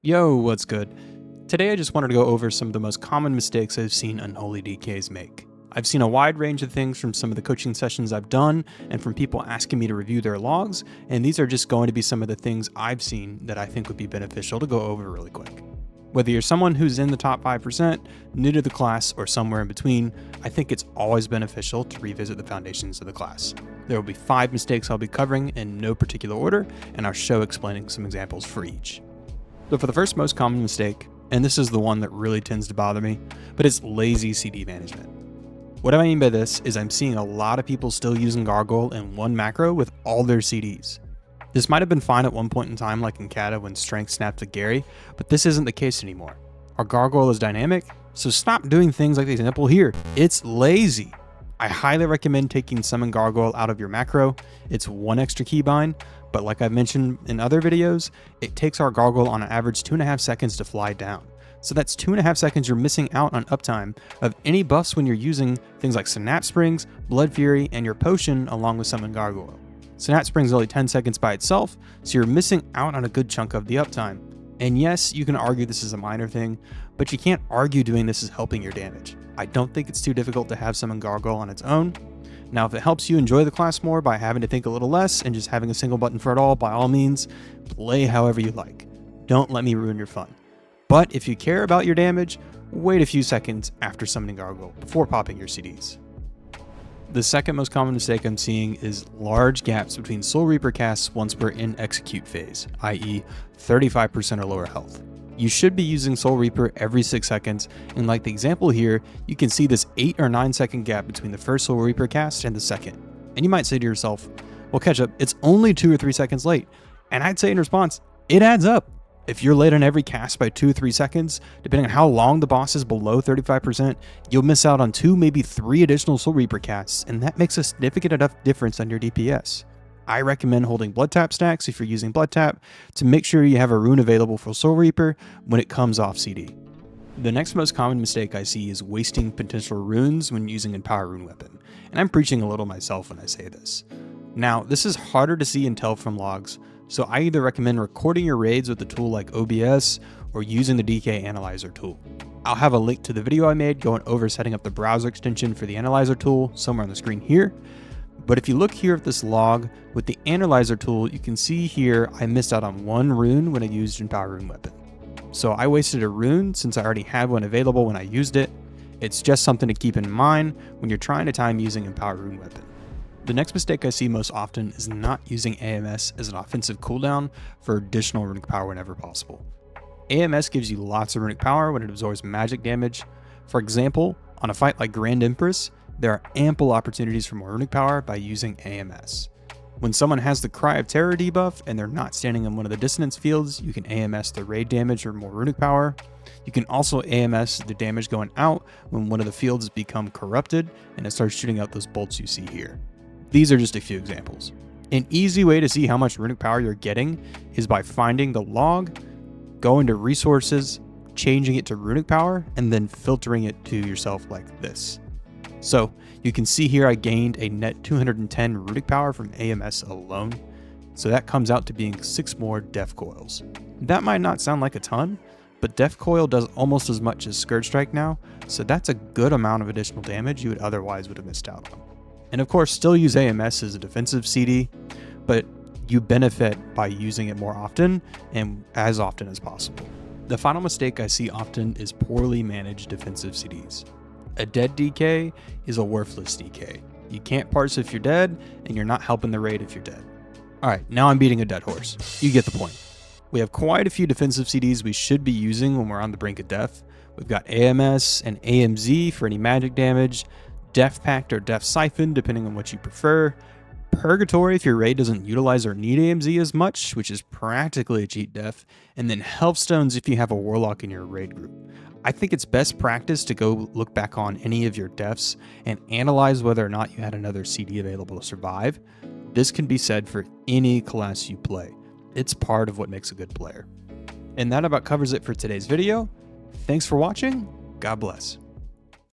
Yo, what's good? Today I just wanted to go over some of the most common mistakes I've seen Unholy DKs make. I've seen a wide range of things from some of the coaching sessions I've done and from people asking me to review their logs, and these are just going to be some of the things I've seen that I think would be beneficial to go over really quick. Whether you're someone who's in the top 5%, new to the class, or somewhere in between, I think it's always beneficial to revisit the foundations of the class. There will be 5 mistakes I'll be covering in no particular order, and I'll show explaining some examples for each. So for the first most common mistake, and this is the one that really tends to bother me, but it's lazy CD management. What I mean by this is I'm seeing a lot of people still using Gargoyle in one macro with all their CDs. This might have been fine at one point in time like in Kata when Strength snapped to Gary, but this isn't the case anymore. Our Gargoyle is dynamic, so stop doing things like the example here. It's lazy. I highly recommend taking Summon Gargoyle out of your macro. It's one extra keybind, but like I've mentioned in other videos, it takes our Gargoyle on an average 2.5 seconds to fly down. So that's 2.5 seconds you're missing out on uptime of any buffs when you're using things like Synapse Springs, Blood Fury, and your potion along with Summon Gargoyle. Synapse Springs is only 10 seconds by itself, so you're missing out on a good chunk of the uptime. And yes, you can argue this is a minor thing, but you can't argue doing this is helping your damage. I don't think it's too difficult to have Summon Gargoyle on its own. Now, if it helps you enjoy the class more by having to think a little less and just having a single button for it all, by all means, play however you like. Don't let me ruin your fun. But if you care about your damage, wait a few seconds after summoning Gargoyle before popping your CDs. The second most common mistake I'm seeing is large gaps between Soul Reaper casts once we're in execute phase, i.e. 35% or lower health. You should be using Soul Reaper every 6 seconds, and like the example here, you can see this 8 or 9 second gap between the first Soul Reaper cast and the second. And you might say to yourself, well Ketchup, it's only 2 or 3 seconds late. And I'd say in response, it adds up. If you're late on every cast by 2 or 3 seconds, depending on how long the boss is below 35%, you'll miss out on 2, maybe 3 additional Soul Reaper casts, and that makes a significant enough difference on your DPS. I recommend holding Blood Tap stacks if you're using Blood Tap to make sure you have a rune available for Soul Reaper when it comes off CD. The next most common mistake I see is wasting potential runes when using a power rune weapon, and I'm preaching a little myself when I say this. Now, this is harder to see and tell from logs, so I either recommend recording your raids with a tool like OBS or using the DK Analyzer tool. I'll have a link to the video I made going over setting up the browser extension for the Analyzer tool somewhere on the screen here. But if you look here at this log with the Analyzer tool, you can see here I missed out on 1 rune when I used an Power Rune weapon. So I wasted a rune since I already had one available when I used it. It's just something to keep in mind when you're trying to time using a Power Rune weapon. The next mistake I see most often is not using AMS as an offensive cooldown for additional runic power whenever possible. AMS gives you lots of runic power when it absorbs magic damage. For example, on a fight like Grand Empress, there are ample opportunities for more runic power by using AMS. When someone has the Cry of Terror debuff and they're not standing in one of the dissonance fields, you can AMS the raid damage or more runic power. You can also AMS the damage going out when one of the fields become corrupted and it starts shooting out those bolts you see here. These are just a few examples. An easy way to see how much runic power you're getting is by finding the log, going to resources, changing it to runic power, and then filtering it to yourself like this. So you can see here I gained a net 210 runic power from AMS alone. So that comes out to being 6 more Death Coils. That might not sound like a ton, but Death Coil does almost as much as Scourge Strike now, so that's a good amount of additional damage you would otherwise have missed out on. And of course, still use AMS as a defensive CD, but you benefit by using it more often and as often as possible. The final mistake I see often is poorly managed defensive CDs. A dead DK is a worthless DK. You can't parse if you're dead, and you're not helping the raid if you're dead. Alright, now I'm beating a dead horse. You get the point. We have quite a few defensive CDs we should be using when we're on the brink of death. We've got AMS and AMZ for any magic damage, Death Pact or Death Siphon, depending on what you prefer. Purgatory if your raid doesn't utilize or need AMZ as much, which is practically a cheat death. And then Healthstones if you have a Warlock in your raid group. I think it's best practice to go look back on any of your deaths and analyze whether or not you had another CD available to survive. This can be said for any class you play. It's part of what makes a good player. And that about covers it for today's video. Thanks for watching. God bless.